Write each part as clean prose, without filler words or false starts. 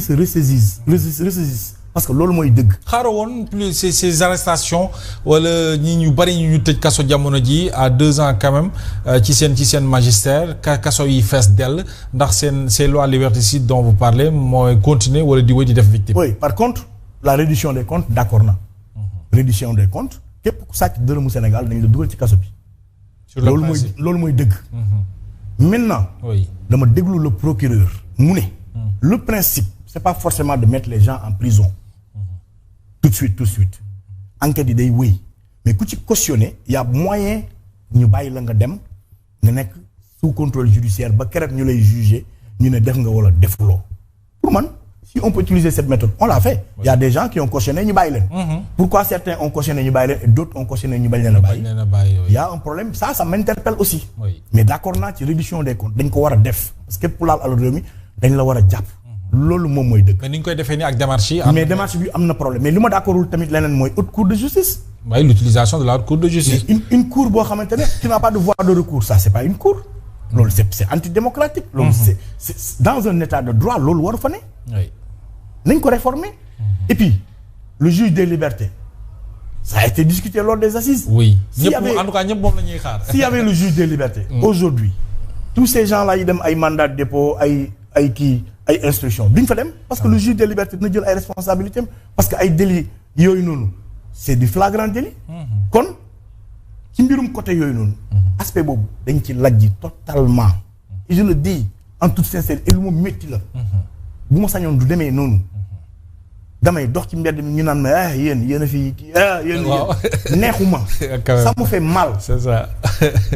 se ressaisissent parce que loolu mooy dëgg. xaaral woon plus ces arrestations wala ñi ñu bari ñu tëj kaso jamono ji à 2 ans quand même ci seen magistère kaso yi fees dell ndax ces lois liberticides dont vous parlez mooy continuer wala di wéy di def victime. oui par contre la reddition des comptes d'accord na. reddition des comptes képp ku sàcc dërëmu Sénégal dañu la dugal ci kaso bi. sur le principe loolu mooy dëgg. maintenant. oui dama déglu le procureur mu ne. le principe c'est pas forcément de mettre les gens en prison. tout de suite enquête yi day wéy mais ku ci cautionné y a moyen ñu bàyyi la nga dem nga nekk sous contrôle judiciaire ba keroog ñu lay juger ñu ne def nga wala defuloo pour man si on peut utiliser cette méthode on l'a fait. Il y a des gens qui ont cautionné ñu bàyyi leen. Pourquoi certains ont cautionné ñu bàyyi leen et d'autres ont cautionné ñu bañ leen a bàyyi. Il y a un problème ça m'interpelle aussi. Oui. Mais d'accord naa ci reddition des comptes dañ ko war a def parce que pour laal alal réew mi dañ la war a jàpp. loolu moom mooy dëgg. mais ni ñu koy defee nii ak démarche yi. mais démarche bi am na problème mais li ma d'accordul tamit leneen mooy haute cour de justice. waaye l'utilisation de la haute cour de justice. une cour boo xamante ne tu n'as pas de voie de recours ça c'est pas une cour. loolu c'est antidémocratique. loolu c'est dans un état de droit loolu war fa ne. oui. nañ ko réformer. Et puis le juge des libertés ça a été discuté lors des assises. oui s'il y avait en tout cas ñëpp moom la ñuy xaar. s'il y avait le juge des libertés. aujourd'hui tous ces gens là yi dem ay mandat de dépôt ay instruction duñ fa dem parce que le juge des libertés dina jël ay responsabilités parce que ay délits yooyu noonu c'est du flagrant délit. kon ci mbirum côté yooyu noonu. aspect boobu dañ ci lajji totalement. et je le dis en toute sincérité et lu ma métti la. bu ma sañoon du demee noonu. damay dox ci mbedd mi ñu naan ma yéen a fi yéen neexuma. ça me fait mal. c'est ça.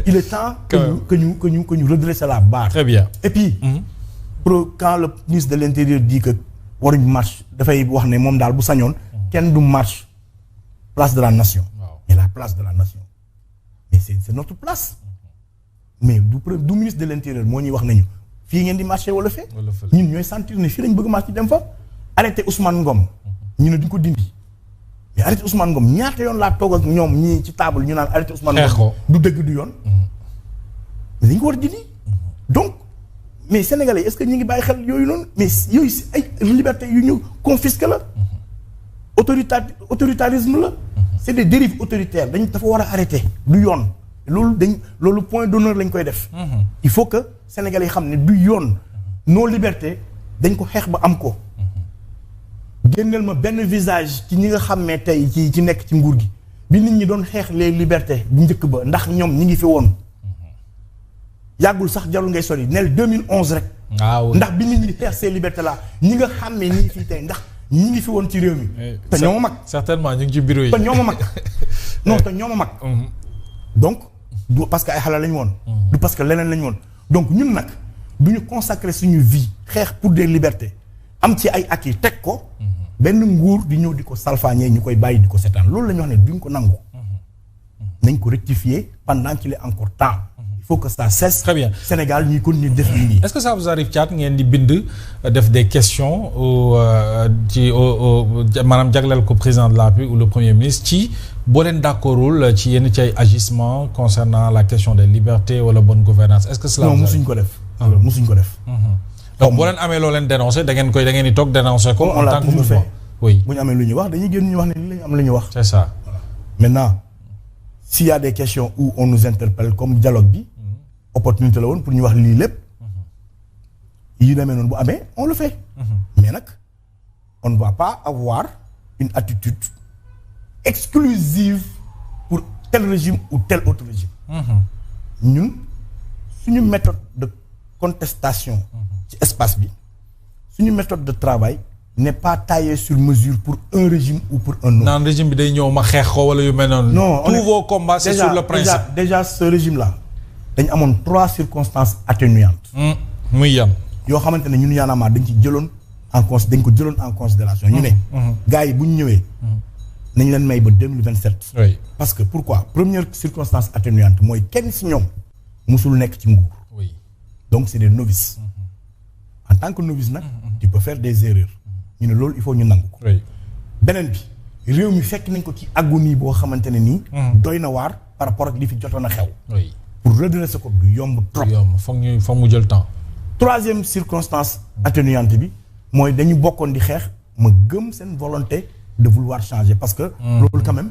il est temps que ñu redresser la barre. très bien. et puis. quand le ministre de l'Intérieur dit que waruñ marche dafay wax ne moom daal bu sañoon kenn du marche place de la nation. mais la place de la nation mais c'est notre place. mais du ministre de l'Intérieur moo ñuy wax nañu fii ngeen di marché wala fee. ñun ñooy sentir ne fii lañ bëgg marche dem fa. arrêté Ousmane Ngom ñu ne duñ ko dindi mais arrêté Ousmane Ngom ñaata yoon laa toog ak ñoom ñii ci table ñu naan arrêté Ousmane Ngom du dëgg du yoon. mais dañ ko war a dindi donc. mais sénégalais est-ce que ñu ngi bàyyi xel yooyu noonu mais yooyu si ay liberté yu ñu confisqué la autoritarisme la c'est des dérives autoritaires dafa war a arrêter du yoon loolu point d'honneur lañ koy def il faut que sénégalais yi xam ne du yoon nos libertés dañ ko xeex ba am ko génneel ma benn visage ci ñi nga xam ne tey ci nekk ci nguur gi bi nit ñi doon xeex les libertés bu njëkk ba ndax ñoom ñi ngi fi woon yàggul sax jarul ngay sori nel 2011 rek. ndax bi nit ñi xeex ces libertés là ñi nga xam ne ñi fii tey ndax ñi ngi fi woon ci réew mi. te ñoo ma mag. certainement ñu ngi ci bureau yi. te ñoo ma mag non te ñoo ma mag. donc du parce que ay xale lañu woon. du parce que leneen lañu woon donc ñun nag du ñu consacrer suñu vie xeex pour des libertés am ci ay acquis teg ko. benn nguur di ñëw di ko salfaañee ñu koy bàyyi di ko seetaan loolu la ñu wax ne duñ ko nangu. nañ ko rectifier pendant qu'il est encore temps. il faut que ça cesse. Très bien. Sénégal ñuy continuer def lii. est-ce que ça vous arrive Thiat ngeen di bind def des questions ci maanaam jagleel ko président de la République ou le premier ministre ci boo leen d'accordul ci yenn ci ay agissements concernant la question des libertés wala bonne gouvernance est-ce que cela non musuñ ko def. musuñ ko def. donc boo leen amee loo leen dénoncer da ngeen di toog dénoncer ko. en tant que mouvement oui. bu ñu amee lu ñuy wax dañuy génn ñu wax ne li lañu am la ñu wax. c'est ça. maintenant s'il y a des questions où on nous interpelle comme dialogue bi. opportunité la woon pour ñu wax lii lépp yi demee noonu bu amee on le fait mais nag on ne va pas avoir une attitude exclusive pour tel régime ou tel autre régime ñun suñu méthode de contestation ci espace bi suñu méthode de travail n'est pas taillée sur mesure pour un régime ou pour un autre. naan régime bi day ñëw ma xeex ko wala yu mel noonu. non tous vos combats c'est sur le principe. déjà ce régime là dañu amoon 3 circonstances atténuantes. muy yan. yoo xamante ne ñun Y'en a marre dañ ko jëloon en considération ñu ne. gars yi bu ñu ñëwee. nañ leen may ba 2027. oui parce que pourquoi première circonstance atténuante mooy kenn si ñoom musul nekk ci nguur. oui donc c'est des novices. en tant que novice nag. tu peux faire des erreurs. ñu ne loolu il faut ñu nangu ko. oui beneen bi réew mi fekk nañ ko ci agonie boo xamante ne nii. doy na waar par rapport ak li fi jotoon a xew. oui. pour redresser ko du yomb trop. foog mu jël temps. troisième circonstance atténuante bi mooy dañu bokkoon di xeex ma gëm seen volonté de vouloir changer parce que loolu quand même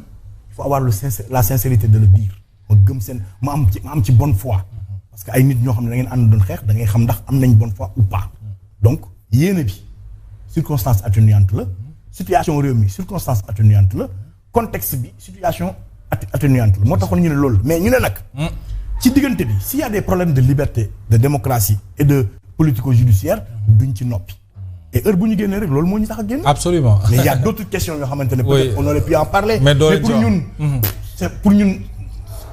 il faut avoir la sincérité de le dire ma gëm seen ma am ci bonne foi parce que ay nit ñoo xam ne da ngeen ànd doon xeex da ngay xam ndax am nañ bonne foi ou pas donc yéene bi circonstance atténuante la situation réew mi circonstance atténuante la contexte bi situation atténuante la moo taxoon ñu ne loolu mais ñu ne nag ci diggante bi s'il y a des problèmes de liberté de démocratie et de politico-judiciaire duñ ci noppi et heure bu ñu génnee rek loolu moo ñu tax a génn. Absolument. Mais il y a d'autres questions yoo xamante ne peut-être on aurait pu en parler. mais pour ñun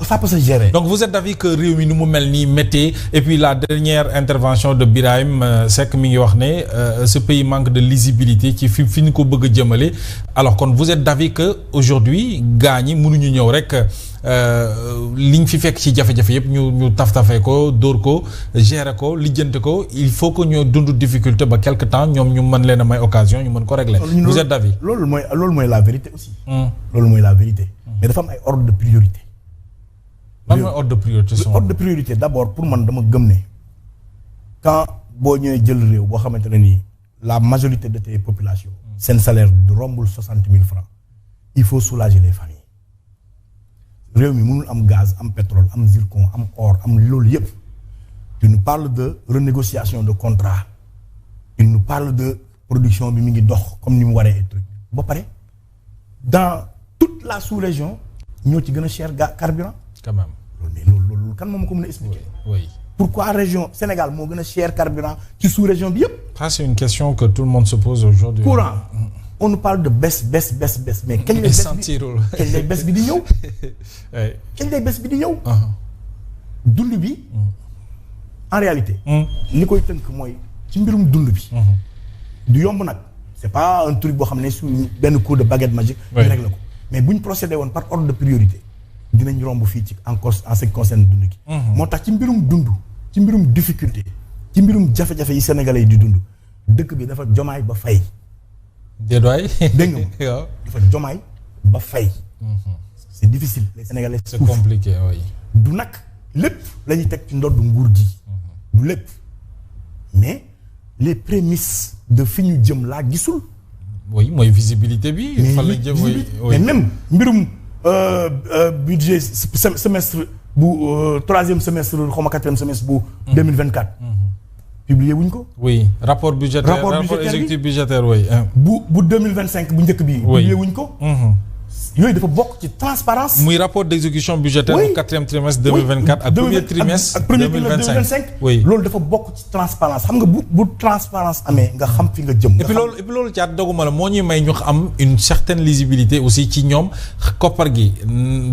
ça peut se gérer. Donc vous êtes d'avis que réew mi nu mu mel nii métti et puis la dernière intervention de Birahim Seck mi ngi wax ne ce pays manque de lisibilité ci fi ñu ko bëgg a jëmale alors kon vous êtes d'avis que aujourd'hui gaa ñi mënuñu ñëw rek liñ fi fekk ci jafe-jafe yëpp ñu taf-tafee ko dóor ko gérer ko lijjante ko il faut que ñu dund difficulté ba quelque temps ñoom ñu mën leen a may occasion ñu mën ko régler. Vous êtes d'avis. loolu mooy la vérité aussi. loolu mooy la vérité. mais dafa am ay ordre de priorité. lan mooy ordre de priorité. ordre de priorité d'abord pour man dama gëm ne quand boo ñëwee jël réew boo xamante ne nii la majorité de tes populations. seen salaire du rombul 60 000 francs. il faut soulager les familles. réew mi mënul am gaz am pétrole am zircon am or am loolu yëpp. il nous parle de renégociation de contrat. il nous parle de production bi mi ngi dox comme ni mu waree truc ba pare dans toute la sous-région ñoo ci gën a cher carburant. quand même. loolu kan moom ko mën a expliquer. oui. Pourquoi région Sénégal moo gën a cher carburant ci sous-région bi yëpp. Ça c'est une question que tout le monde se pose aujourd'hui. Courant on nous parle de baisse mais kañ lay baisse bi di ñëw. kañ lay baisse bi di ñëw. dund bi. en réalité. li koy tënk mooy ci mbirum dund bi. du yomb nag c'est pas un truc boo xam ne su benn coup de baguette magique. ñu règle ko mais bu ñu procédé woon par ordre de priorité. dinañ romb fii ci en ce qui concerne dund gi. moo tax ci mbirum dund ci mbirum difficulté ci mbirum jafe-jafe yi sénégalais yi di dund dëkk bi dafa jomaay ba fay. déedwaay. dégg nga waaw dafa jomaay ba fay. c'est difficile les sénégalais. c'est compliqué oui. du nag lépp la ñuy teg ci ndodd nguur gi. du lépp mais les prémices de fi ñu jëm laa gisul. oui mooy visibilité bi. fan la jëm mais même mbirum. budget semestre bu troisième semestre xaw ma quatrième semestre bu 2024. publié wuñ ko. oui rapport budgétaire rapport exécutif budgétaire oui. bu 2025 bu njëkk bi. publié wuñ ko. yooyu dafa bokk ci transparence. muy rapport d'exécution budgétaire bu quatrième trimestre 2024 ak premier trimestre 2025. oui loolu dafa bokk ci transparence xam nga bu transparence amee nga xam fi nga jëm. et puis loolu caat doguma la moo ñuy may ñu am une certaine lisibilité aussi ci ñoom koppar gi.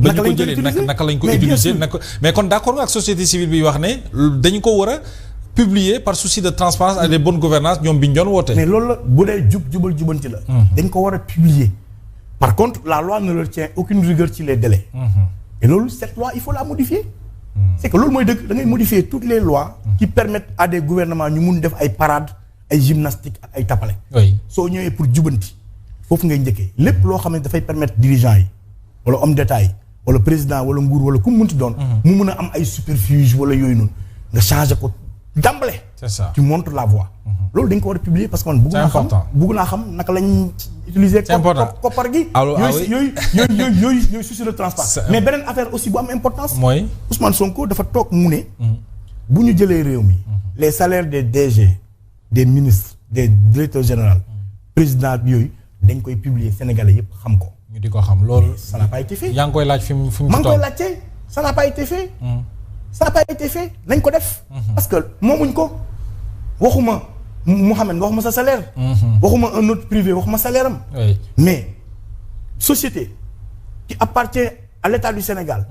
ba ñu ko jëlee naka lañ ko utiliser naka mais kon d'accord nga ak société civile bi wax ne dañu ko war a publier par souci de transparence ak de bonne gouvernance ñoom bi ñu doon woote. mais loolu la bu dee jubanti la. dañ ko war a publier. Par contre, la loi ne leur tient aucune rigueur ci les délais. Et loolu cette loi il faut la modifier. C'est que loolu mooy dëgg da ngay modifier toutes les lois. qui permettent à des gouvernements ñu mun def ay parades ay gymnastique ak ay tapale. oui soo ñëwee pour jubanti foofu ngay njëkkee lépp loo xam ne dafay permettre dirigeants yi wala homme d'État yi wala président wala nguur wala ku mu munti doon. mu mun a am ay superfuge wala yooyu noonu nga changer ko d'emblée. c'est ça tu montres la voie. loolu dañ ko war a publier parce que man bëgg naa xam naka lañ utiliser koppar gi yooyu souci de transparence mais beneen affaire aussi bu am importance mooy Ousmane Sonko dafa toog mu ne bu ñu jëlee réew mi les salaires des DG des ministres des directeurs généraux président yooyu dañ koy publier sénégalais yépp xam ko ñu di ko xam loolu ça n'a pas été fait yaa ngi koy laaj fi mu maa ngi koy laajte ça n'a pas été fait ça n'a pas été fait nañ ko def parce que moomuñ ko waxuma Mohamed waxuma sa salaire. waxuma un autre privé waxuma salaire am. oui mais société qui appartient à l'État du Sénégal.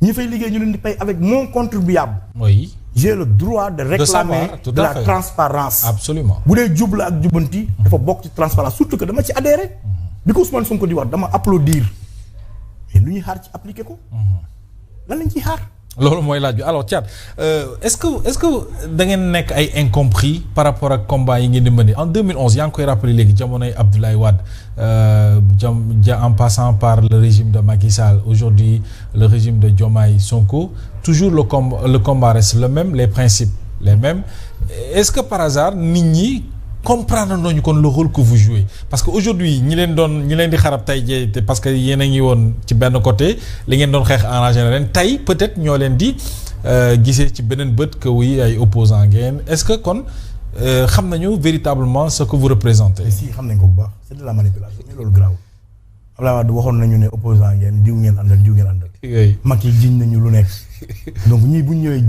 ñi fay liggéey ñu leen di paye avec mon contribuable. oui j'ai le droit de réclamer de la transparence. absolument bu dee jub la ak jubanti. dafa bokk ci transparence surtout que dama ci adhéré. bi ko Ousmane Sonko di wax dama applaudir mais lu ñuy xaar ci appliquer ko. lan lañ ciy xaar. loolu mooy laaj bi alors Thiat est-ce que da ngeen nekk ay incompris par rapport ak combat yi ngeen di mëne en 2011 yaa ngi koy rappeler léegi jamonoy Abdoulaye Wade en passant par le régime de Macky Sall aujourd'hui le régime de Diomaye Sonko toujours le combat reste le même les principes les mêmes est-ce que par hasard nit ñi comprendre nañu kon le rôle que vous jouez parce que aujourd'hui ñi leen di xarab tey jii parce que yéen a ngi woon ci benn côté li ngeen doon xeex arrangé na leen tey peut-être ñoo leen di gisee ci beneen bët que oui ay opposants ngeen est-ce que kon xam nañu véritablement ce que vous représentez. si xam nañ ko bu baax c'est de la manipulation mais loolu grave Abdoulaye Wade waxoon nañu ne opposant ngeen diw ngeen àndal. oui Macky jiñ nañu lu nekk donc ñii bu ñu ñëwee